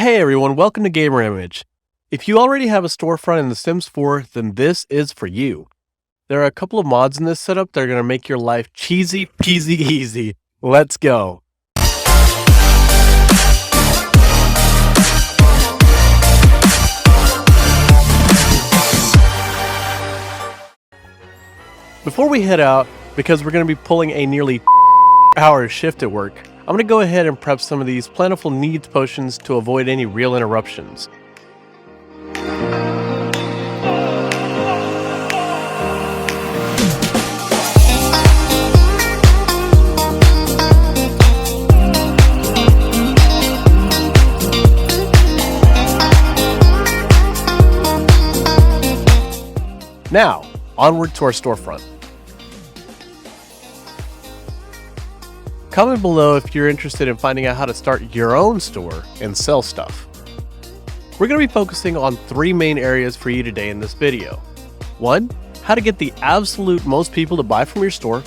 Hey everyone, welcome to Gamer Image. If you already have a storefront in The Sims 4, then this is for you. There are a couple of mods in this setup that are going to make your life cheesy peasy easy. Let's go. Before we head out, because we're going to be pulling a nearly hour shift at work, I'm going to go ahead and prep some of these plentiful needs potions to avoid any real interruptions. Now, onward to our storefront. Comment below if you're interested in finding out how to start your own store and sell stuff. We're going to be focusing on three main areas for you today in this video. 1. How to get the absolute most people to buy from your store.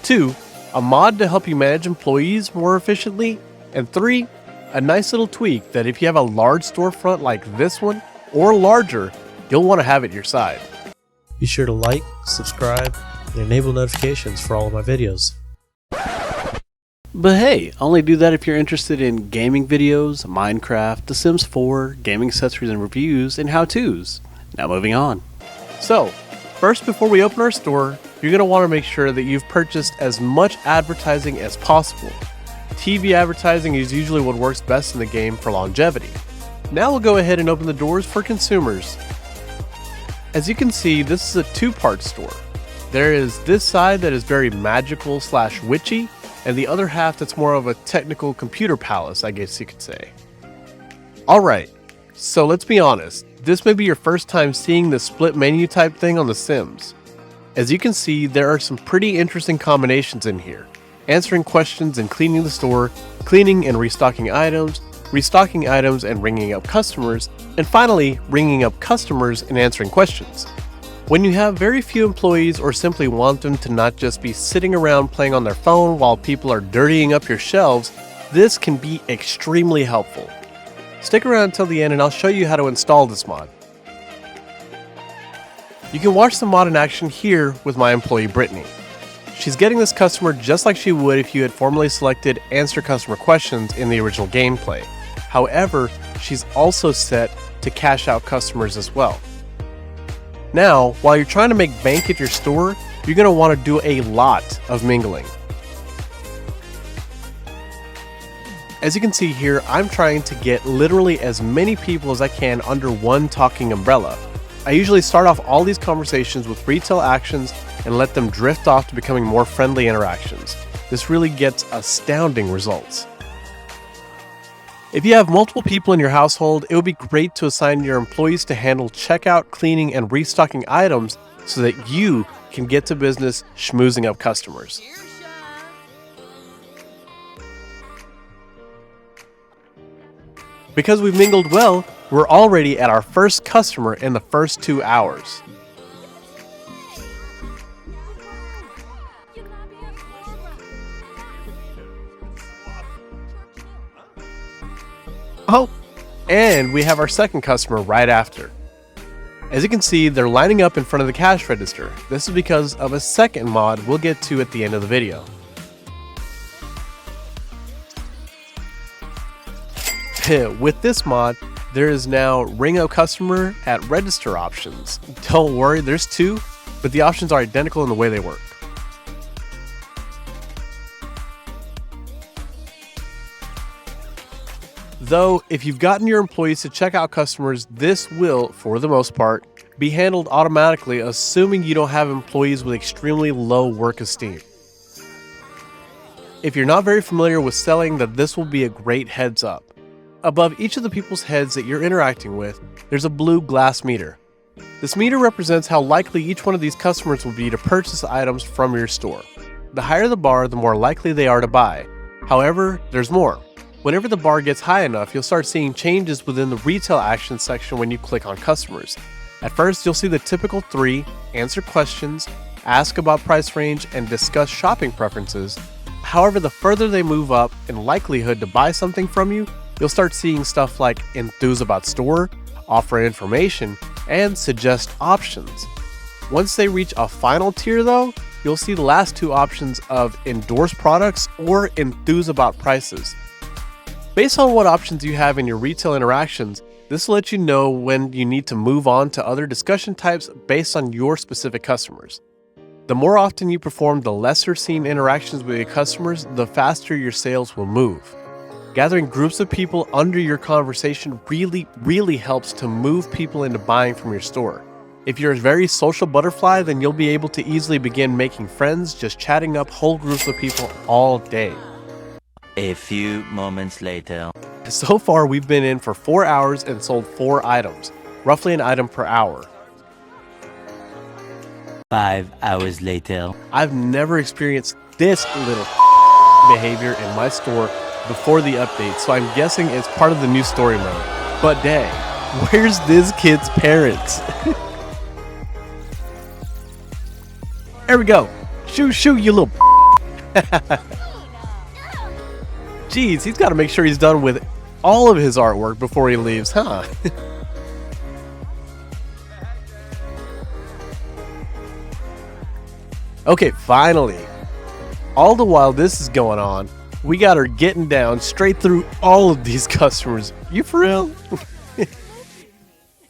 2. A mod to help you manage employees more efficiently. And 3. A nice little tweak that if you have a large storefront like this one or larger, you'll want to have at your side. Be sure to like, subscribe, and enable notifications for all of my videos. But hey, only do that if you're interested in gaming videos, Minecraft, The Sims 4, gaming accessories and reviews, and how-tos. Now moving on. So, first before we open our store, you're going to want to make sure that you've purchased as much advertising as possible. TV advertising is usually what works best in the game for longevity. Now we'll go ahead and open the doors for consumers. As you can see, this is a two-part store. There is this side that is very magical / witchy, and the other half that's more of a technical computer palace, I guess you could say. Alright, so let's be honest, this may be your first time seeing the split menu type thing on The Sims. As you can see, there are some pretty interesting combinations in here. Answering questions and cleaning the store, cleaning and restocking items and ringing up customers, and finally, ringing up customers and answering questions. When you have very few employees or simply want them to not just be sitting around playing on their phone while people are dirtying up your shelves, this can be extremely helpful. Stick around until the end and I'll show you how to install this mod. You can watch the mod in action here with my employee Brittany. She's getting this customer just like she would if you had formerly selected Answer Customer Questions in the original gameplay. However, she's also set to cash out customers as well. Now, while you're trying to make bank at your store, you're going to want to do a lot of mingling. As you can see here, I'm trying to get literally as many people as I can under one talking umbrella. I usually start off all these conversations with retail actions and let them drift off to becoming more friendly interactions. This really gets astounding results. If you have multiple people in your household, it would be great to assign your employees to handle checkout, cleaning, and restocking items so that you can get to business schmoozing up customers. Because we've mingled well, we're already at our first customer in the first 2 hours. Oh, and we have our second customer right after. As you can see, they're lining up in front of the cash register. This is because of a second mod we'll get to at the end of the video. With this mod, there is now ring up customer at register options. Don't worry, there's two, but the options are identical in the way they work. Though, if you've gotten your employees to check out customers, this will, for the most part, be handled automatically, assuming you don't have employees with extremely low work esteem. If you're not very familiar with selling, then this will be a great heads up. Above each of the people's heads that you're interacting with, there's a blue glass meter. This meter represents how likely each one of these customers will be to purchase items from your store. The higher the bar, the more likely they are to buy. However, there's more. Whenever the bar gets high enough, you'll start seeing changes within the retail action section when you click on customers. At first, you'll see the typical 3, answer questions, ask about price range, and discuss shopping preferences. However, the further they move up in likelihood to buy something from you, You'll start seeing stuff like enthuse about store, offer information, and suggest options. Once they reach a final tier though, you'll see the last two options of endorse products or enthuse about prices. Based on what options you have in your retail interactions, this will let you know when you need to move on to other discussion types based on your specific customers. The more often you perform the lesser seen interactions with your customers, the faster your sales will move. Gathering groups of people under your conversation really helps to move people into buying from your store. If you're a very social butterfly, then you'll be able to easily begin making friends just chatting up whole groups of people all day. A few moments later. So far, we've been in for 4 hours and sold 4 items, roughly an item per hour. 5 hours later. I've never experienced this little behavior in my store before the update, so I'm guessing it's part of the new story mode. But dang, where's this kid's parents? There we go. Shoo, you little. Jeez, he's got to make sure he's done with all of his artwork before he leaves, huh? Okay, finally. All the while this is going on, we got her getting down straight through all of these customers. You for real?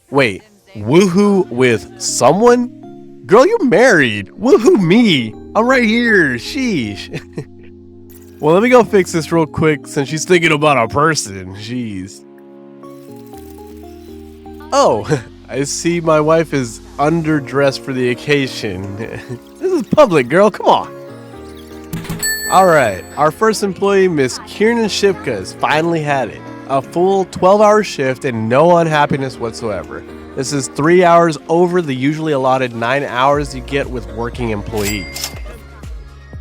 Wait, woohoo with someone? Girl, you're married. Woohoo me. I'm right here. Sheesh. Well, let me go fix this real quick since she's thinking about a person. Jeez. Oh, I see my wife is underdressed for the occasion. This is public, girl. Come on. Alright, our first employee, Miss Kiernan Shipka, has finally had it. A full 12-hour shift and no unhappiness whatsoever. This is 3 hours over the usually allotted 9 hours you get with working employees.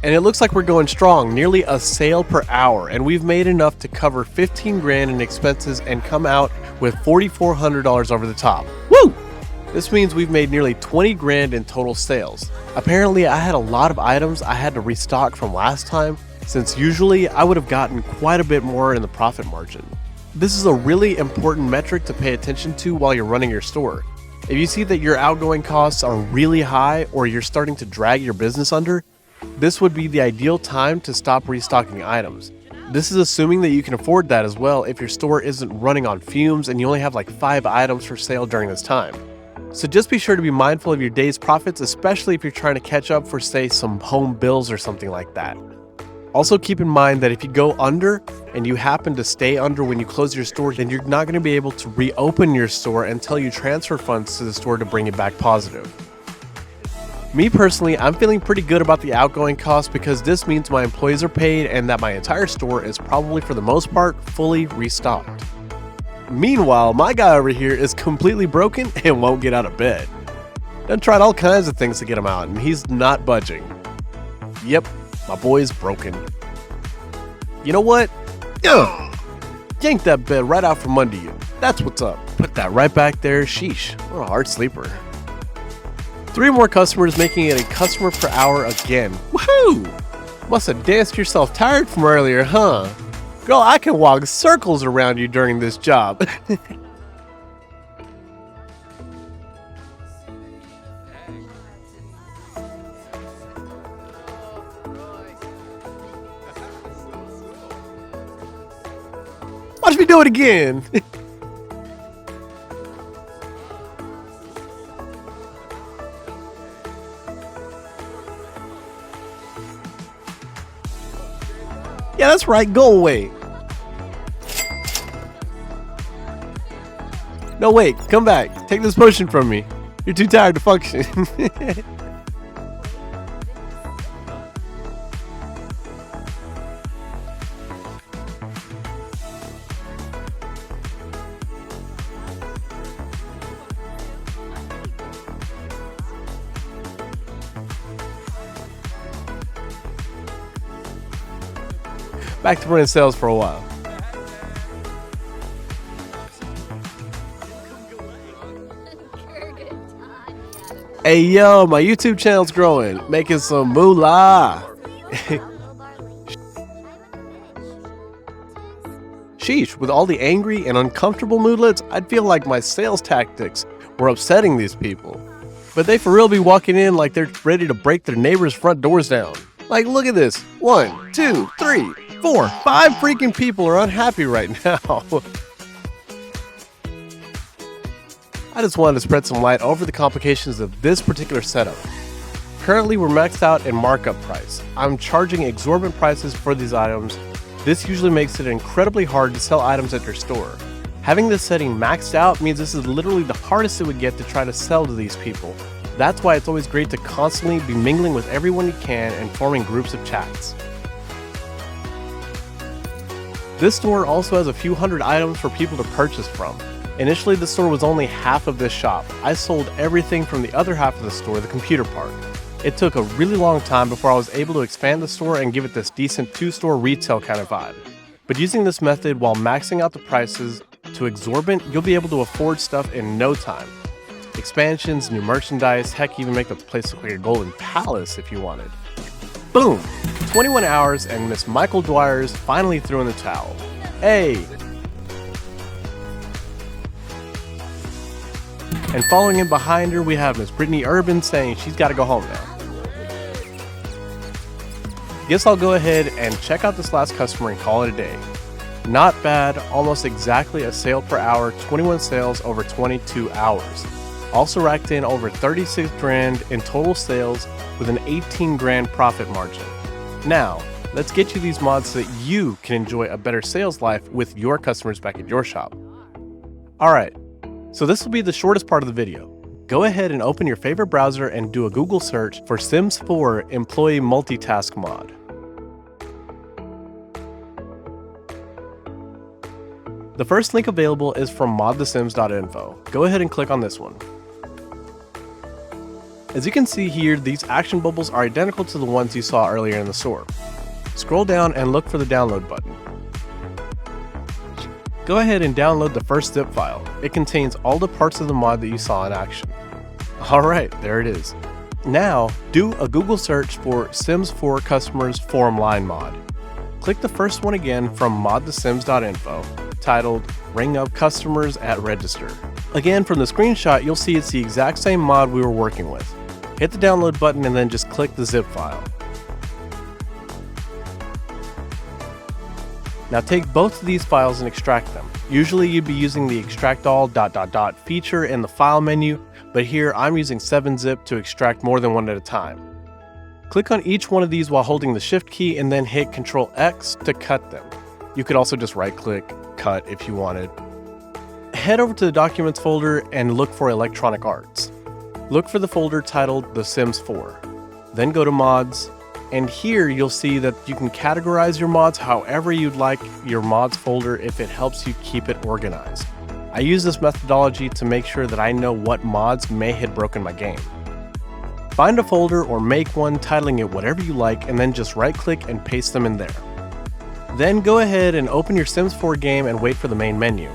And it looks like we're going strong, nearly a sale per hour, and we've made enough to cover 15 grand in expenses and come out with $4,400 over the top. Woo! This means we've made nearly 20 grand in total sales. Apparently, I had a lot of items I had to restock from last time, since usually I would have gotten quite a bit more in the profit margin. This is a really important metric to pay attention to while you're running your store. If you see that your outgoing costs are really high or you're starting to drag your business under, this would be the ideal time to stop restocking items. This is assuming that you can afford that as well if your store isn't running on fumes and you only have like 5 items for sale during this time. So just be sure to be mindful of your day's profits, especially if you're trying to catch up for, say, some home bills or something like that. Also keep in mind that if you go under and you happen to stay under when you close your store, then you're not going to be able to reopen your store until you transfer funds to the store to bring it back positive. Me personally, I'm feeling pretty good about the outgoing costs because this means my employees are paid and that my entire store is probably for the most part fully restocked. Meanwhile, my guy over here is completely broken and won't get out of bed. Done tried all kinds of things to get him out and he's not budging. Yep, my boy's broken. You know what? Ugh! Yank that bed right out from under you. That's what's up. Put that right back there. Sheesh, what a hard sleeper. 3 more customers, making it a customer per hour again. Woohoo! Must have danced yourself tired from earlier, huh? Girl, I can walk circles around you during this job. Watch me do it again. Yeah, that's right. Go away. No, wait. Come back. Take this potion from me. You're too tired to function. Back to running sales for a while. Hey yo, my YouTube channel's growing, making some moolah. Sheesh, with all the angry and uncomfortable moodlets, I'd feel like my sales tactics were upsetting these people. But they for real be walking in like they're ready to break their neighbors' front doors down. Like, look at this. 1, 2, 3, 4, 5 freaking people are unhappy right now. I just wanted to spread some light over the complications of this particular setup. Currently, we're maxed out in markup price. I'm charging exorbitant prices for these items. This usually makes it incredibly hard to sell items at your store. Having this setting maxed out means this is literally the hardest it would get to try to sell to these people. That's why it's always great to constantly be mingling with everyone you can and forming groups of chats. This store also has a few hundred items for people to purchase from. Initially, the store was only half of this shop. I sold everything from the other half of the store, the computer part. It took a really long time before I was able to expand the store and give it this decent 2-store retail kind of vibe. But using this method while maxing out the prices to exorbitant, you'll be able to afford stuff in no time. Expansions, new merchandise, heck, even make the place look like a golden palace if you wanted. Boom! 21 hours and Miss Michael Dwyer's finally threw in the towel. Hey! And following in behind her, we have Miss Brittany Urban saying she's got to go home now. Guess I'll go ahead and check out this last customer and call it a day. Not bad, almost exactly a sale per hour, 21 sales over 22 hours. Also racked in over 36 grand in total sales with an 18 grand profit margin. Now, let's get you these mods so that you can enjoy a better sales life with your customers back at your shop. Alright, so this will be the shortest part of the video. Go ahead and open your favorite browser and do a Google search for Sims 4 Employee Multitask Mod. The first link available is from modthesims.info. Go ahead and click on this one. As you can see here, these action bubbles are identical to the ones you saw earlier in the store. Scroll down and look for the download button. Go ahead and download the first zip file. It contains all the parts of the mod that you saw in action. Alright, there it is. Now, do a Google search for Sims 4 Customers Forum Line mod. Click the first one again from modthesims.info, titled Ring Up Customers at Register. Again, from the screenshot, you'll see it's the exact same mod we were working with. Hit the download button and then just click the zip file. Now take both of these files and extract them. Usually you'd be using the extract all ... feature in the file menu, but here I'm using 7-zip to extract more than one at a time. Click on each one of these while holding the shift key and then hit Ctrl X to cut them. You could also just right click, cut if you wanted. Head over to the Documents folder and look for Electronic Arts. Look for the folder titled The Sims 4. Then go to Mods, and here you'll see that you can categorize your mods however you'd like your mods folder if it helps you keep it organized. I use this methodology to make sure that I know what mods may have broken my game. Find a folder or make one titling it whatever you like and then just right click and paste them in there. Then go ahead and open your Sims 4 game and wait for the main menu.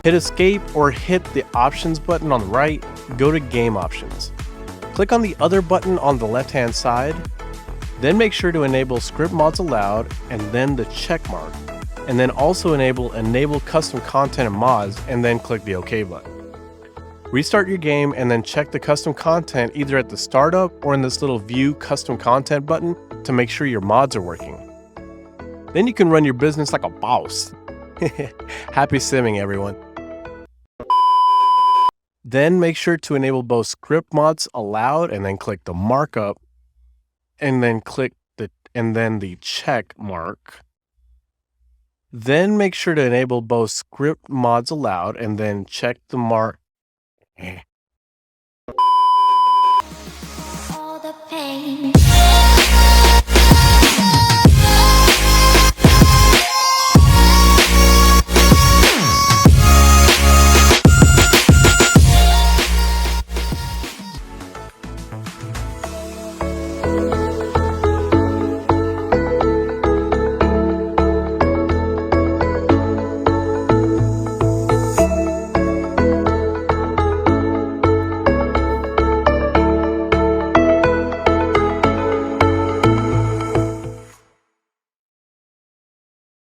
Hit escape or hit the options button on the right, go to game options. Click on the other button on the left hand side, then make sure to enable script mods allowed and then the check mark, and then also enable custom content and mods and then click the OK button. Restart your game and then check the custom content either at the startup or in this little view custom content button to make sure your mods are working. Then you can run your business like a boss. Happy simming, everyone. Then make sure to enable both script mods allowed and then click the markup and then click the check mark. Then make sure to enable both script mods allowed and then check the mark.